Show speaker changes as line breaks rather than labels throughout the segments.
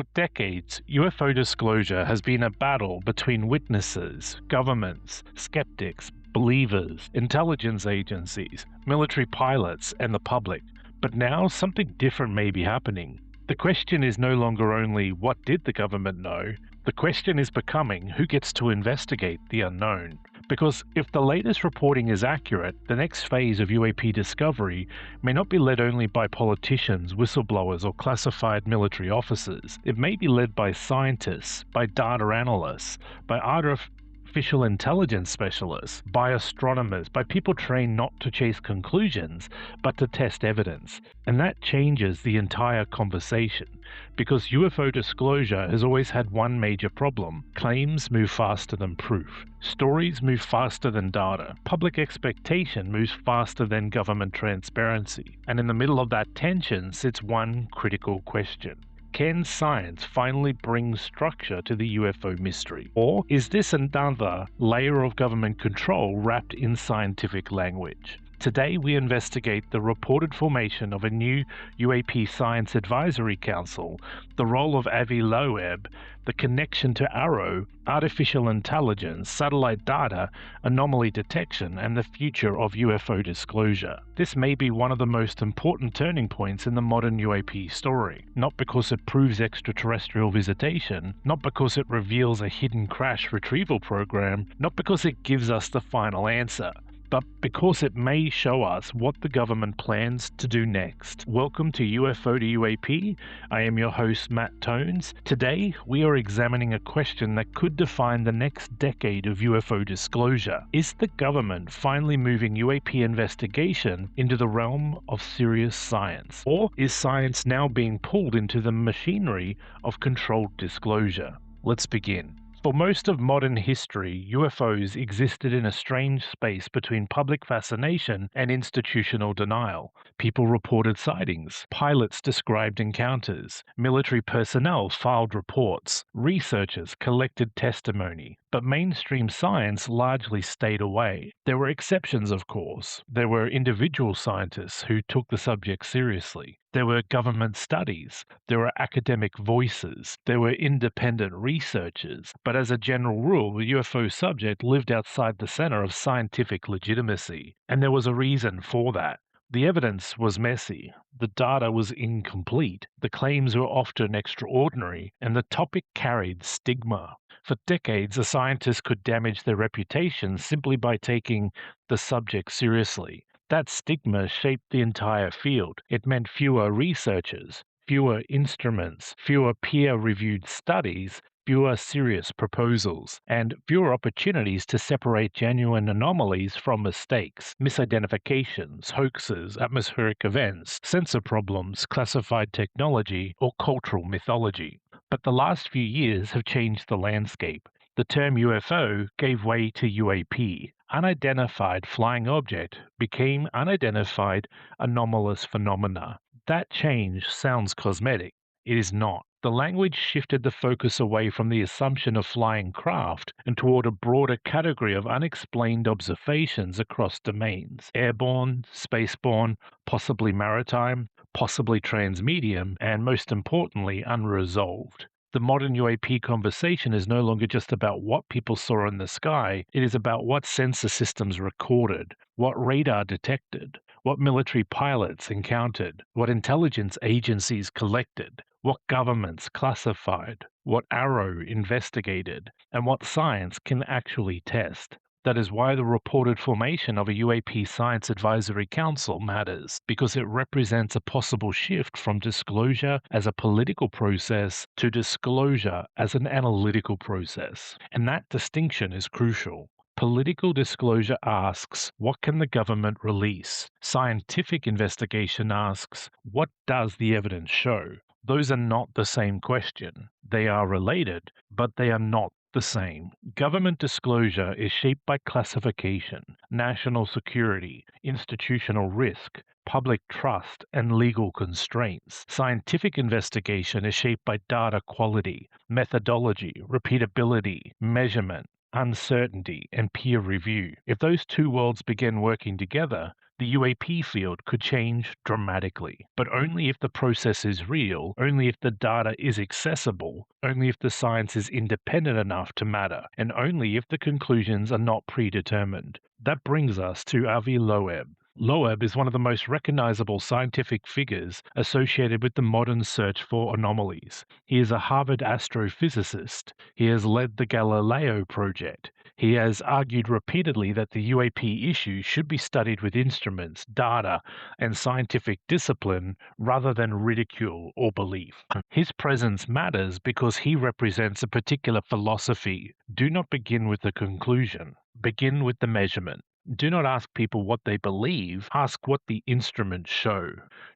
For decades, UFO disclosure has been a battle between witnesses, governments, skeptics, believers, intelligence agencies, military pilots, and the public. But now something different may be happening. The question is no longer only what did the government know, the question is becoming who gets to investigate the unknown. Because if the latest reporting is accurate, the next phase of UAP discovery may not be led only by politicians, whistleblowers, or classified military officers. It may be led by scientists, by data analysts, by artificial intelligence specialists, by astronomers, by people trained not to chase conclusions, but to test evidence. And that changes the entire conversation. Because UFO disclosure has always had one major problem: claims move faster than proof. Stories move faster than data. Public expectation moves faster than government transparency. And in the middle of that tension sits one critical question. Can science finally bring structure to the UFO mystery? Or is this another layer of government control wrapped in scientific language? Today we investigate the reported formation of a new UAP Science Advisory Council, the role of Avi Loeb, the connection to AARO, artificial intelligence, satellite data, anomaly detection, and the future of UFO disclosure. This may be one of the most important turning points in the modern UAP story, not because it proves extraterrestrial visitation, not because it reveals a hidden crash retrieval program, not because it gives us the final answer, but because it may show us what the government plans to do next. Welcome to UFO to UAP. I am your host, Matt Tones. Today, we are examining a question that could define the next decade of UFO disclosure. Is the government finally moving UAP investigation into the realm of serious science? Or is science now being pulled into the machinery of controlled disclosure? Let's begin. For most of modern history, UFOs existed in a strange space between public fascination and institutional denial. People reported sightings, pilots described encounters, military personnel filed reports, researchers collected testimony, but mainstream science largely stayed away. There were exceptions, of course. There were individual scientists who took the subject seriously. There were government studies, there were academic voices, there were independent researchers, but as a general rule, the UFO subject lived outside the center of scientific legitimacy, and there was a reason for that. The evidence was messy, the data was incomplete, the claims were often extraordinary, and the topic carried stigma. For decades, a scientist could damage their reputation simply by taking the subject seriously. That stigma shaped the entire field. It meant fewer researchers, fewer instruments, fewer peer-reviewed studies, fewer serious proposals, and fewer opportunities to separate genuine anomalies from mistakes, misidentifications, hoaxes, atmospheric events, sensor problems, classified technology, or cultural mythology. But the last few years have changed the landscape. The term UFO gave way to UAP. Unidentified flying object became unidentified anomalous phenomena. That change sounds cosmetic. It is not. The language shifted the focus away from the assumption of flying craft and toward a broader category of unexplained observations across domains: airborne, spaceborne, possibly maritime, possibly transmedium, and most importantly, unresolved. The modern UAP conversation is no longer just about what people saw in the sky, it is about what sensor systems recorded, what radar detected, what military pilots encountered, what intelligence agencies collected, what governments classified, what AARO investigated, and what science can actually test. That is why the reported formation of a UAP Science Advisory Council matters, because it represents a possible shift from disclosure as a political process to disclosure as an analytical process. And that distinction is crucial. Political disclosure asks, what can the government release? Scientific investigation asks, what does the evidence show? Those are not the same question. They are related, but they are not the same. Government disclosure is shaped by classification, national security, institutional risk, public trust, and legal constraints. Scientific investigation is shaped by data quality, methodology, repeatability, measurement, uncertainty, and peer review. If those two worlds begin working together, the UAP field could change dramatically, but only if the process is real, only if the data is accessible, only if the science is independent enough to matter, and only if the conclusions are not predetermined. That brings us to Avi Loeb. Loeb is one of the most recognizable scientific figures associated with the modern search for anomalies. He is a Harvard astrophysicist. He has led the Galileo Project. He has argued repeatedly that the UAP issue should be studied with instruments, data, and scientific discipline rather than ridicule or belief. His presence matters because he represents a particular philosophy. Do not begin with the conclusion, begin with the measurement. Do not ask people what they believe, ask what the instruments show.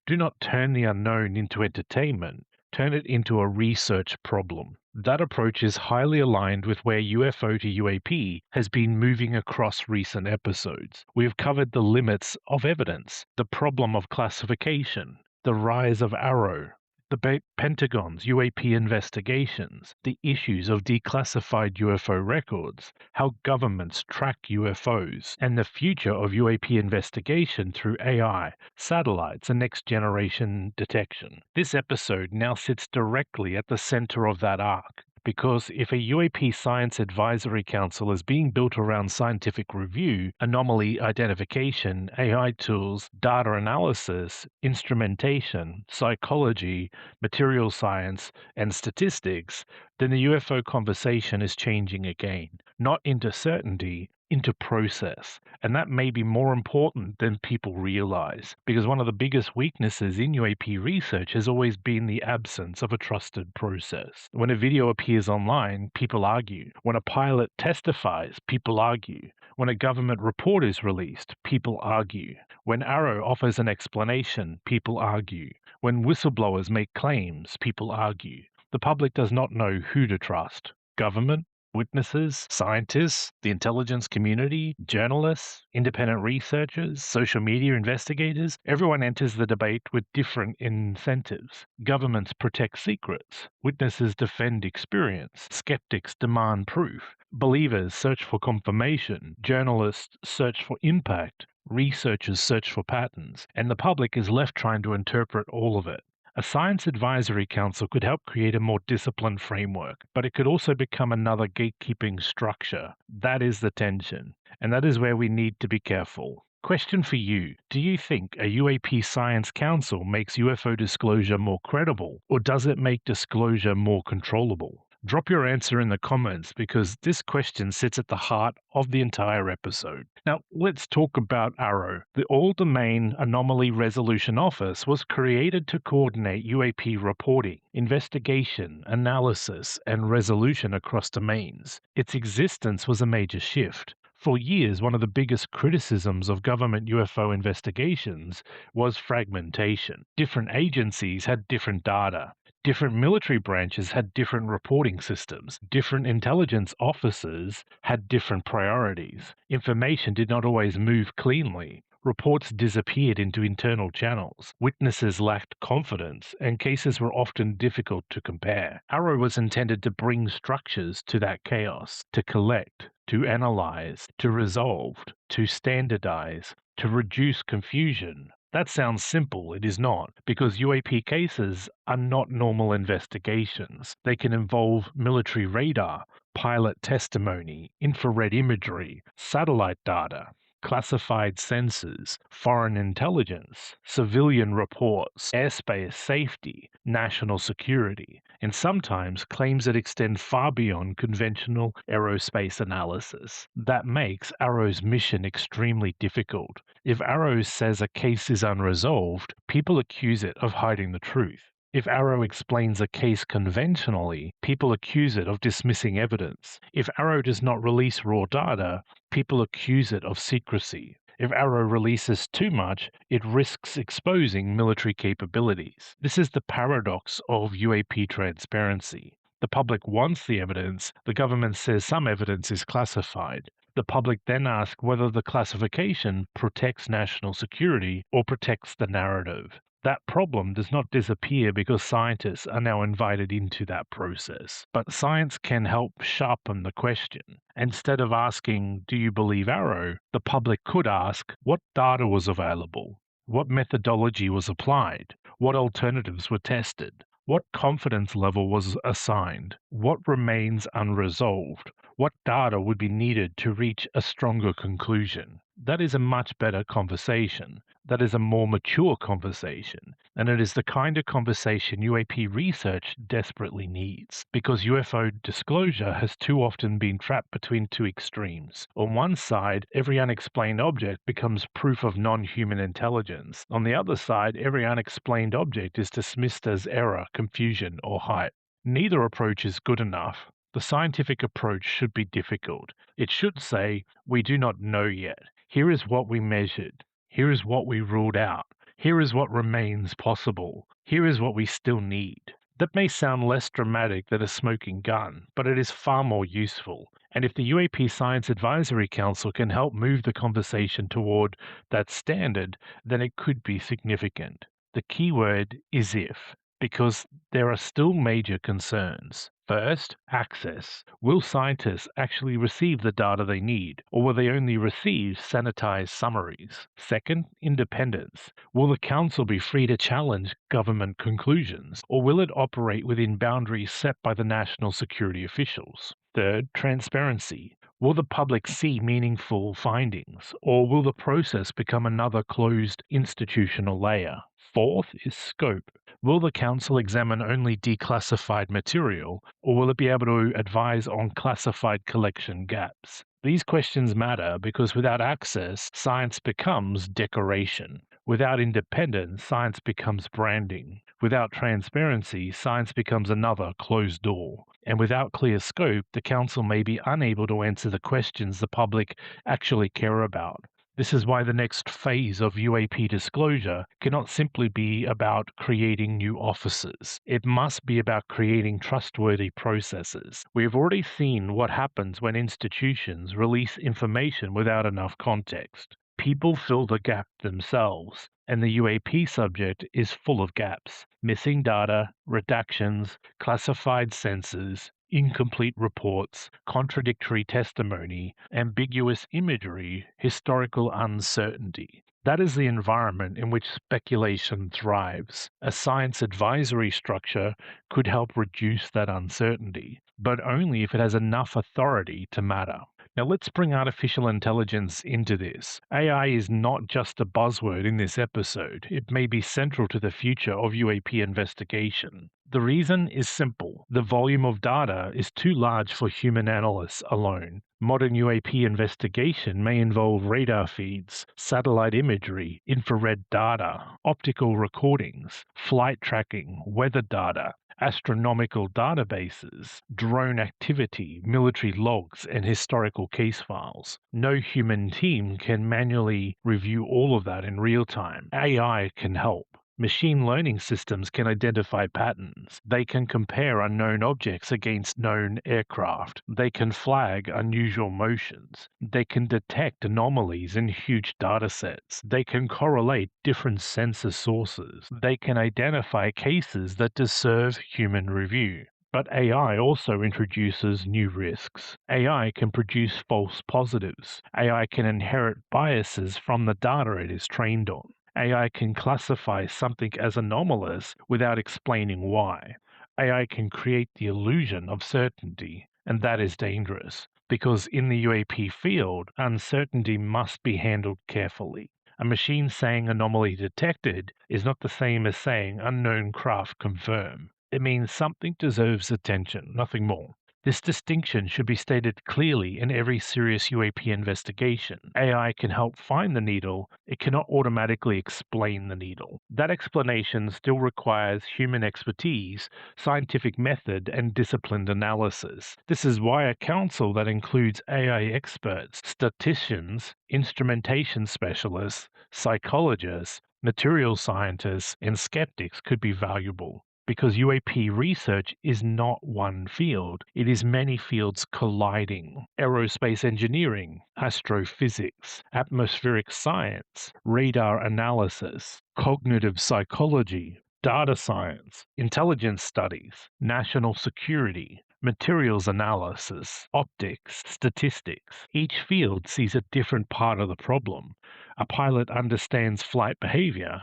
Do not turn the unknown into entertainment, turn it into a research problem. That approach is highly aligned with where UFO to UAP has been moving across recent episodes. We have covered the limits of evidence, the problem of classification, the rise of AARO, the Pentagon's UAP investigations, the issues of declassified UFO records, how governments track UFOs, and the future of UAP investigation through AI, satellites, and next generation detection. This episode now sits directly at the center of that arc. Because if a UAP Science Advisory Council is being built around scientific review, anomaly identification, AI tools, data analysis, instrumentation, psychology, material science, and statistics, then the UFO conversation is changing again, not into certainty, into process. And that may be more important than people realize, because one of the biggest weaknesses in UAP research has always been the absence of a trusted process. When a video appears online, people argue. When a pilot testifies, people argue. When a government report is released, people argue. When AARO offers an explanation, people argue. When whistleblowers make claims, people argue. The public does not know who to trust. Government, witnesses, scientists, the intelligence community, journalists, independent researchers, social media investigators. Everyone enters the debate with different incentives. Governments protect secrets. Witnesses defend experience. Skeptics demand proof. Believers search for confirmation. Journalists search for impact. Researchers search for patterns. And the public is left trying to interpret all of it. A science advisory council could help create a more disciplined framework, but it could also become another gatekeeping structure. That is the tension, and that is where we need to be careful. Question for you. Do you think a UAP Science Council makes UFO disclosure more credible, or does it make disclosure more controllable? Drop your answer in the comments because this question sits at the heart of the entire episode. Now, let's talk about AARO. The All-domain Anomaly Resolution Office was created to coordinate UAP reporting, investigation, analysis, and resolution across domains. Its existence was a major shift. For years, one of the biggest criticisms of government UFO investigations was fragmentation. Different agencies had different data. Different military branches had different reporting systems. Different intelligence officers had different priorities. Information did not always move cleanly. Reports disappeared into internal channels. Witnesses lacked confidence, and cases were often difficult to compare. AARO was intended to bring structures to that chaos, to collect, to analyze, to resolve, to standardize, to reduce confusion. That sounds simple. It is not, because UAP cases are not normal investigations. They can involve military radar, pilot testimony, infrared imagery, satellite data, classified sensors, foreign intelligence, civilian reports, airspace safety, national security, and sometimes claims that extend far beyond conventional aerospace analysis. That makes AARO's mission extremely difficult. If AARO says a case is unresolved, people accuse it of hiding the truth. If AARO explains a case conventionally, people accuse it of dismissing evidence. If AARO does not release raw data, people accuse it of secrecy. If AARO releases too much, it risks exposing military capabilities. This is the paradox of UAP transparency. The public wants the evidence, the government says some evidence is classified. The public then asks whether the classification protects national security or protects the narrative. That problem does not disappear because scientists are now invited into that process. But science can help sharpen the question. Instead of asking, "Do you believe AARO?" the public could ask, "What data was available? What methodology was applied? What alternatives were tested? What confidence level was assigned? What remains unresolved? What data would be needed to reach a stronger conclusion?" That is a much better conversation. That is a more mature conversation. And it is the kind of conversation UAP research desperately needs. Because UFO disclosure has too often been trapped between two extremes. On one side, every unexplained object becomes proof of non human intelligence. On the other side, every unexplained object is dismissed as error, confusion, or hype. Neither approach is good enough. The scientific approach should be difficult. It should say, "We do not know yet. Here is what we measured. Here is what we ruled out. Here is what remains possible. Here is what we still need." That may sound less dramatic than a smoking gun, but it is far more useful. And if the UAP Science Advisory Council can help move the conversation toward that standard, then it could be significant. The key word is if, because there are still major concerns. First, access. Will scientists actually receive the data they need, or will they only receive sanitized summaries? Second, independence. Will the Council be free to challenge government conclusions, or will it operate within boundaries set by the national security officials? Third, transparency. Will the public see meaningful findings, or will the process become another closed institutional layer? Fourth is scope. Will the Council examine only declassified material, or will it be able to advise on classified collection gaps? These questions matter because without access, science becomes decoration. Without independence, science becomes branding. Without transparency, science becomes another closed door. And without clear scope, the Council may be unable to answer the questions the public actually care about. This is why the next phase of UAP disclosure cannot simply be about creating new offices. It must be about creating trustworthy processes. We have already seen what happens when institutions release information without enough context. People fill the gap themselves, and the UAP subject is full of gaps. Missing data, redactions, classified censors, incomplete reports, contradictory testimony, ambiguous imagery, historical uncertainty. That is the environment in which speculation thrives. A science advisory structure could help reduce that uncertainty, but only if it has enough authority to matter. Now let's bring artificial intelligence into this. AI is not just a buzzword in this episode. It may be central to the future of UAP investigation. The reason is simple. The volume of data is too large for human analysts alone. Modern UAP investigation may involve radar feeds, satellite imagery, infrared data, optical recordings, flight tracking, weather data, astronomical databases, drone activity, military logs, and historical case files. No human team can manually review all of that in real time. AI can help. Machine learning systems can identify patterns. They can compare unknown objects against known aircraft. They can flag unusual motions. They can detect anomalies in huge datasets. They can correlate different sensor sources. They can identify cases that deserve human review. But AI also introduces new risks. AI can produce false positives. AI can inherit biases from the data it is trained on. AI can classify something as anomalous without explaining why. AI can create the illusion of certainty, and that is dangerous, because in the UAP field, uncertainty must be handled carefully. A machine saying anomaly detected is not the same as saying unknown craft confirmed. It means something deserves attention, nothing more. This distinction should be stated clearly in every serious UAP investigation. AI can help find the needle, it cannot automatically explain the needle. That explanation still requires human expertise, scientific method, and disciplined analysis. This is why a council that includes AI experts, statisticians, instrumentation specialists, psychologists, material scientists, and skeptics could be valuable. because UAP research is not one field, it is many fields colliding. Aerospace engineering, astrophysics, atmospheric science, radar analysis, cognitive psychology, data science, intelligence studies, national security, materials analysis, optics, statistics. Each field sees a different part of the problem. A pilot understands flight behavior.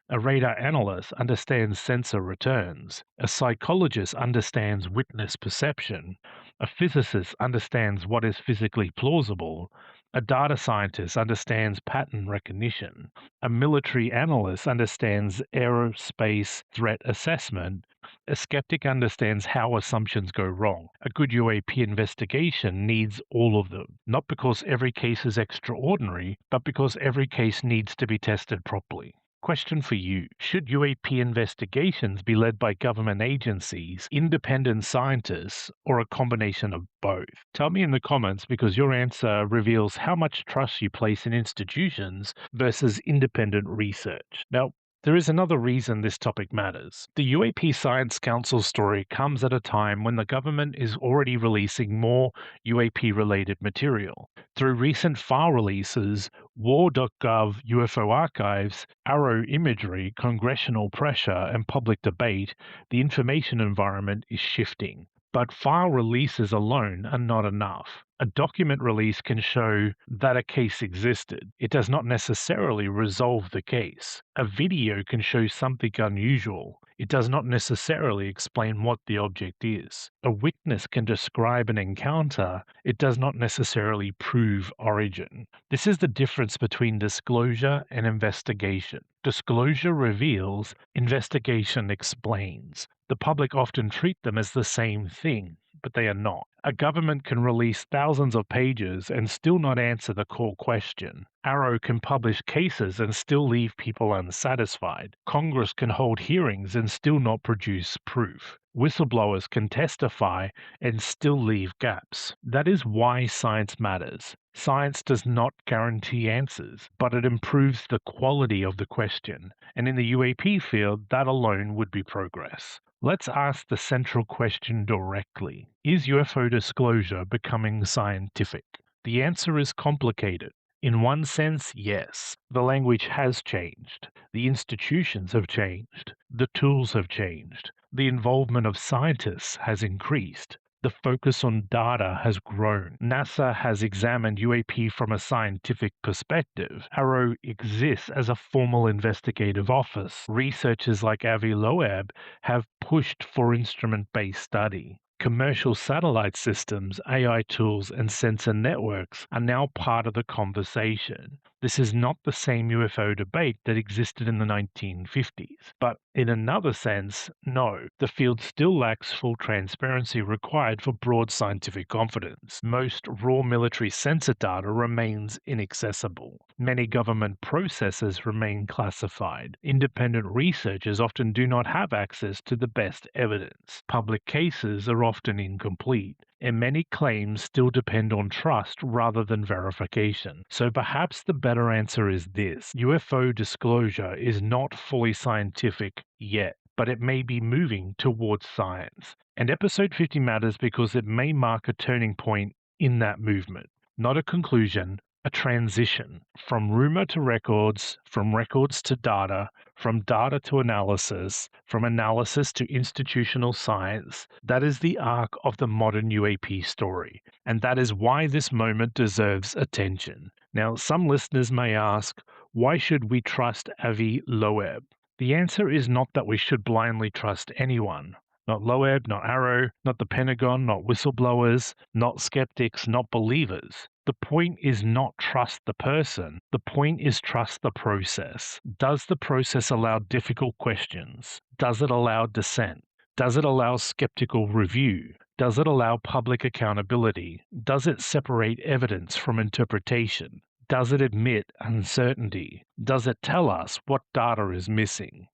A radar analyst understands sensor returns. A psychologist understands witness perception. A physicist understands what is physically plausible. A data scientist understands pattern recognition. A military analyst understands aerospace threat assessment. A skeptic understands how assumptions go wrong. A good UAP investigation needs all of them, not because every case is extraordinary, but because every case needs to be tested properly. Question for you. Should UAP investigations be led by government agencies, independent scientists, or a combination of both? Tell me in the comments because your answer reveals how much trust you place in institutions versus independent research. Now, there is another reason this topic matters. The UAP Science Council story comes at a time when the government is already releasing more UAP related material. Through recent file releases, war.gov UFO archives, AARO imagery, congressional pressure, and public debate, the information environment is shifting. But file releases alone are not enough. A document release can show that a case existed. It does not necessarily resolve the case. A video can show something unusual. It does not necessarily explain what the object is. A witness can describe an encounter. It does not necessarily prove origin. This is the difference between disclosure and investigation. Disclosure reveals, investigation explains. The public often treat them as the same thing, but they are not. A government can release thousands of pages and still not answer the core question. AARO can publish cases and still leave people unsatisfied. Congress can hold hearings and still not produce proof. Whistleblowers can testify and still leave gaps. That is why science matters. Science does not guarantee answers, but it improves the quality of the question. And in the UAP field, that alone would be progress. Let's ask the central question directly. Is UFO disclosure becoming scientific? The answer is complicated. In one sense, yes. The language has changed. The institutions have changed. The tools have changed. The involvement of scientists has increased. The focus on data has grown. NASA has examined UAP from a scientific perspective. AARO exists as a formal investigative office. Researchers like Avi Loeb have pushed for instrument-based study. Commercial satellite systems, AI tools, and sensor networks are now part of the conversation. This is not the same UFO debate that existed in the 1950s. But in another sense, no, the field still lacks full transparency required for broad scientific confidence. Most raw military sensor data remains inaccessible. Many government processes remain classified. Independent researchers often do not have access to the best evidence. Public cases are often incomplete, and many claims still depend on trust rather than verification. So perhaps the better answer is this: UFO disclosure is not fully scientific yet, but it may be moving towards science. And episode 50 matters because it may mark a turning point in that movement, not a conclusion, a transition from rumor to records, from records to data, from data to analysis, from analysis to institutional science. That is the arc of the modern UAP story, and that is why this moment deserves attention. Now, some listeners may ask, why should we trust Avi Loeb? The answer is not that we should blindly trust anyone. Not Loeb, not AARO, not the Pentagon, not whistleblowers, not skeptics, not believers. The point is not trust the person. The point is trust the process. Does the process allow difficult questions? Does it allow dissent? Does it allow skeptical review? Does it allow public accountability? Does it separate evidence from interpretation? Does it admit uncertainty? Does it tell us what data is missing?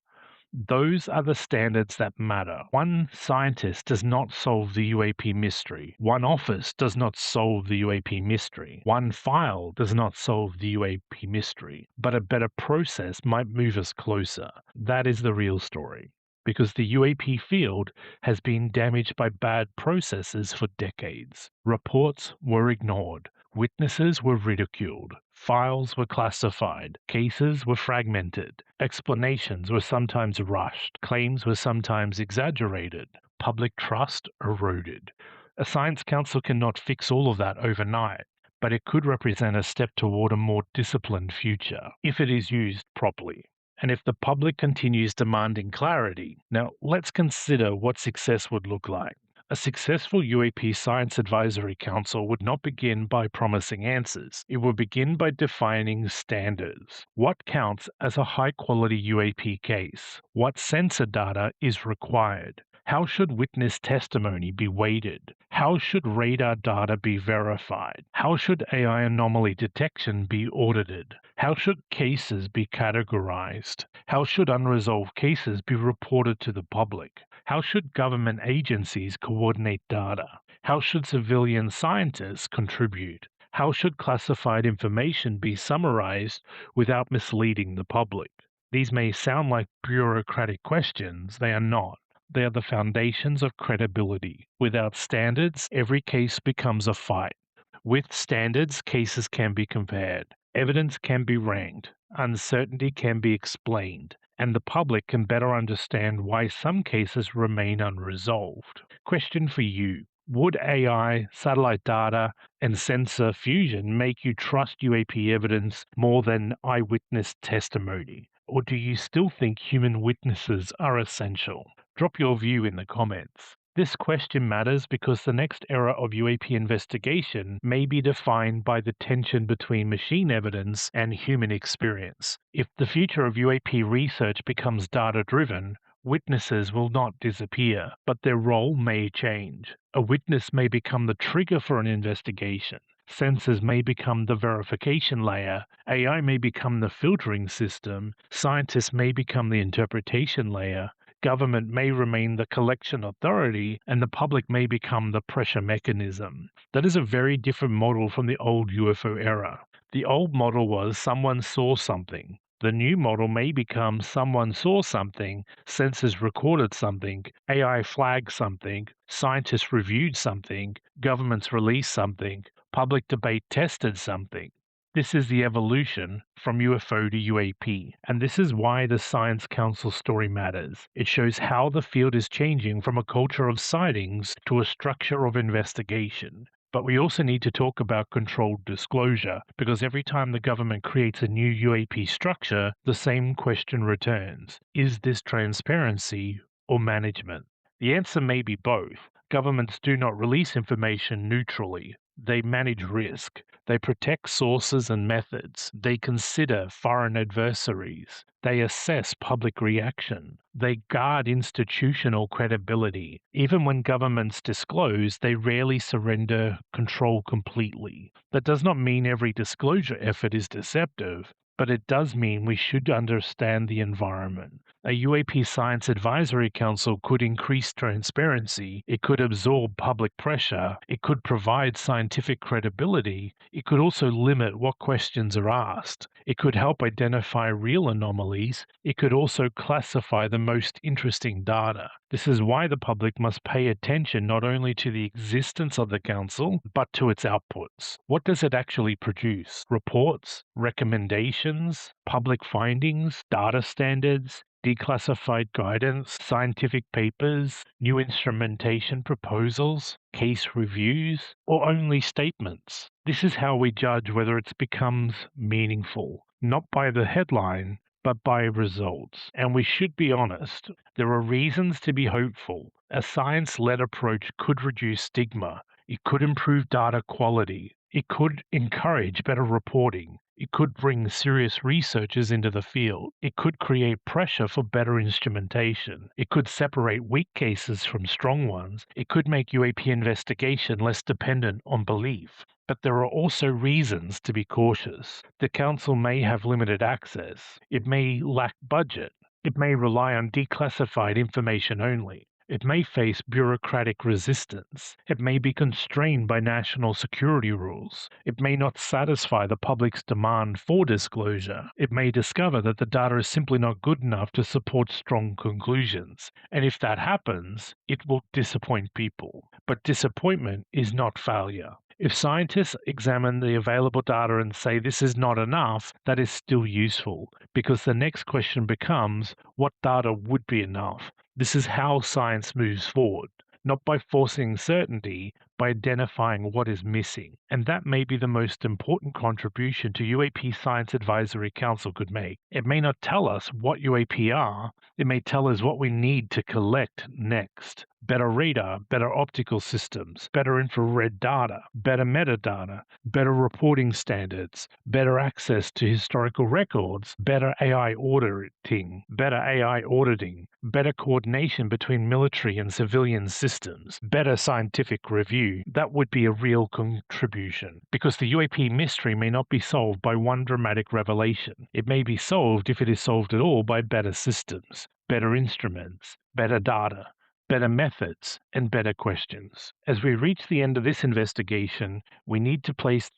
Those are the standards that matter. One scientist does not solve the UAP mystery. One office does not solve the UAP mystery. One file does not solve the UAP mystery. But a better process might move us closer. That is the real story. because the UAP field has been damaged by bad processes for decades. Reports were ignored. Witnesses were ridiculed, files were classified, cases were fragmented, explanations were sometimes rushed, claims were sometimes exaggerated, public trust eroded. A science council cannot fix all of that overnight, but it could represent a step toward a more disciplined future if it is used properly. And if the public continues demanding clarity, now let's consider what success would look like. A successful UAP Science Advisory Council would not begin by promising answers. It would begin by defining standards. What counts as a high quality UAP case? What sensor data is required? How should witness testimony be weighted? How should radar data be verified? How should AI anomaly detection be audited? How should cases be categorized? How should unresolved cases be reported to the public? How should government agencies coordinate data? How should civilian scientists contribute? How should classified information be summarized without misleading the public? These may sound like bureaucratic questions, they are not. They are the foundations of credibility. Without standards, every case becomes a fight. With standards, cases can be compared, evidence can be ranked, uncertainty can be explained, and the public can better understand why some cases remain unresolved. Question for you. Would AI, satellite data, and sensor fusion make you trust UAP evidence more than eyewitness testimony? Or do you still think human witnesses are essential? Drop your view in the comments. This question matters because the next era of UAP investigation may be defined by the tension between machine evidence and human experience. If the future of UAP research becomes data-driven, witnesses will not disappear, but their role may change. A witness may become the trigger for an investigation. Sensors may become the verification layer, AI may become the filtering system, scientists may become the interpretation layer, government may remain the collection authority, and the public may become the pressure mechanism. That is a very different model from the old UFO era. The old model was someone saw something. The new model may become someone saw something, sensors recorded something, AI flagged something, scientists reviewed something, governments released something, public debate tested something. This is the evolution from UFO to UAP, and this is why the Science Council story matters. It shows how the field is changing from a culture of sightings to a structure of investigation. But we also need to talk about controlled disclosure, because every time the government creates a new UAP structure, the same question returns. Is this transparency or management? The answer may be both. Governments do not release information neutrally. They manage risk. They protect sources and methods. They consider foreign adversaries. They assess public reaction. They guard institutional credibility. Even when governments disclose, they rarely surrender control completely. That does not mean every disclosure effort is deceptive, but it does mean we should understand the environment. A UAP Science Advisory Council could increase transparency, it could absorb public pressure, it could provide scientific credibility, it could also limit what questions are asked, it could help identify real anomalies, it could also classify the most interesting data. This is why the public must pay attention not only to the existence of the council, but to its outputs. What does it actually produce? Reports? Recommendations? Public findings? Data standards? Declassified guidance, scientific papers, new instrumentation proposals, case reviews, or only statements? This is how we judge whether it becomes meaningful, not by the headline, but by results. And we should be honest, there are reasons to be hopeful. A science-led approach could reduce stigma, it could improve data quality, it could encourage better reporting, it could bring serious researchers into the field. It could create pressure for better instrumentation. It could separate weak cases from strong ones. It could make UAP investigation less dependent on belief. But there are also reasons to be cautious. The council may have limited access. It may lack budget. It may rely on declassified information only. It may face bureaucratic resistance. It may be constrained by national security rules. It may not satisfy the public's demand for disclosure. It may discover that the data is simply not good enough to support strong conclusions. And if that happens, it will disappoint people. But disappointment is not failure. If scientists examine the available data and say this is not enough, that is still useful, because the next question becomes what data would be enough? This is how science moves forward, not by forcing certainty, by identifying what is missing. And that may be the most important contribution to UAP Science Advisory Council could make. It may not tell us what UAP are, it may tell us what we need to collect next. Better radar, better optical systems, better infrared data, better metadata, better reporting standards, better access to historical records, better AI auditing, better coordination between military and civilian systems, better scientific review. That would be a real contribution, because the UAP mystery may not be solved by one dramatic revelation. It may be solved, if it is solved at all, by better systems, better instruments, better data, better methods, and better questions. As we reach the end of this investigation, we need to place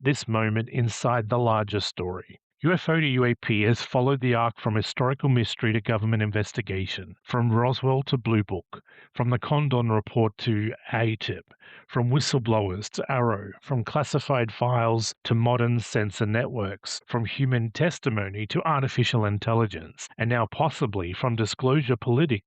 this moment inside the larger story. UFO to UAP has followed the arc from historical mystery to government investigation, from Roswell to Blue Book, from the Condon Report to ATIP, from whistleblowers to AARO, from classified files to modern sensor networks, from human testimony to artificial intelligence, and now possibly from disclosure politics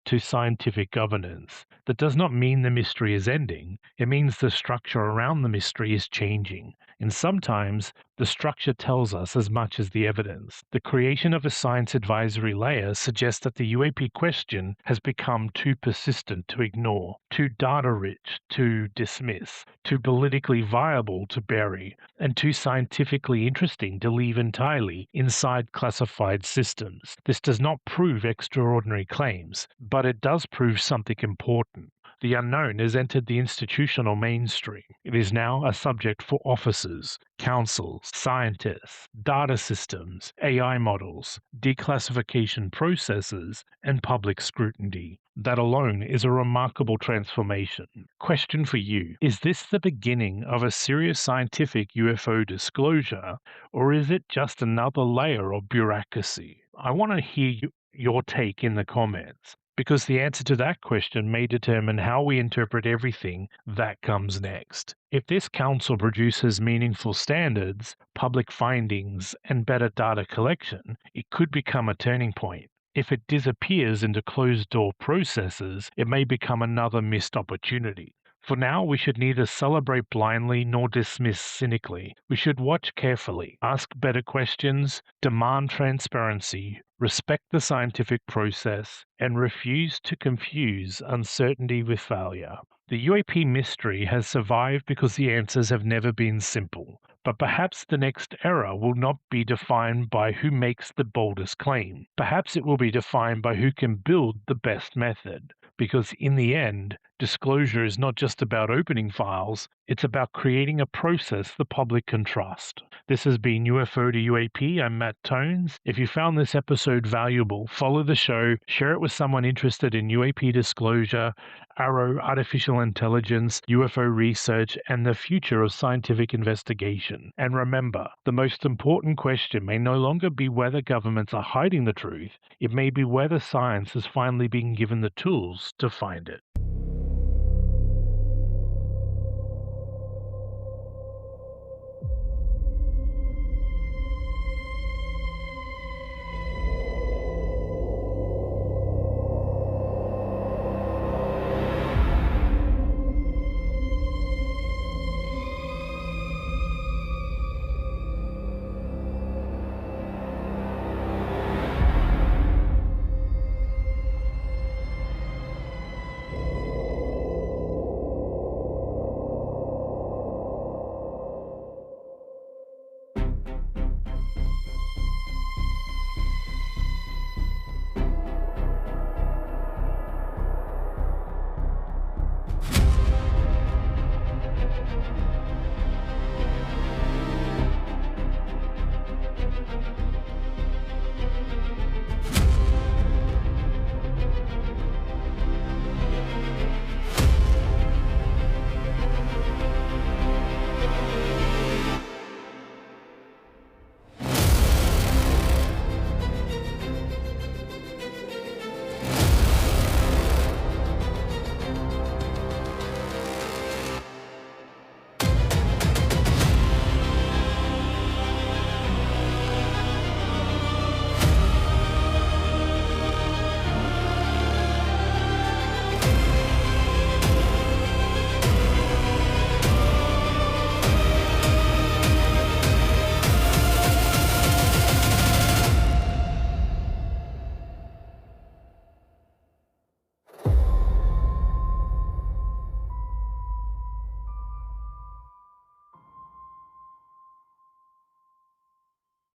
to scientific governance. That does not mean the mystery is ending. It means the structure around the mystery is changing. And sometimes the structure tells us as much as the evidence. The creation of a science advisory layer suggests that the UAP question has become too persistent to ignore, too data-rich to dismiss, too politically viable to bury, and too scientifically interesting to leave entirely inside classified systems. This does not prove extraordinary claims, but it does prove something important. The unknown has entered the institutional mainstream. It is now a subject for officers, councils, scientists, data systems, AI models, declassification processes, and public scrutiny. That alone is a remarkable transformation. Question for you: is this the beginning of a serious scientific UFO disclosure, or is it just another layer of bureaucracy? I want to hear your take in the comments, because the answer to that question may determine how we interpret everything that comes next. If this council produces meaningful standards, public findings, and better data collection, it could become a turning point. If it disappears into closed-door processes, it may become another missed opportunity. For now, we should neither celebrate blindly nor dismiss cynically. We should watch carefully, ask better questions, demand transparency, respect the scientific process, and refuse to confuse uncertainty with failure. The UAP mystery has survived because the answers have never been simple. But perhaps the next era will not be defined by who makes the boldest claim. Perhaps it will be defined by who can build the best method. Because in the end, disclosure is not just about opening files, it's about creating a process the public can trust. This has been UFO to UAP. I'm Matt Tones. If you found this episode valuable, follow the show, share it with someone interested in UAP disclosure, AARO, artificial intelligence, UFO research, and the future of scientific investigation. And remember, the most important question may no longer be whether governments are hiding the truth, it may be whether science has finally been given the tools to find it.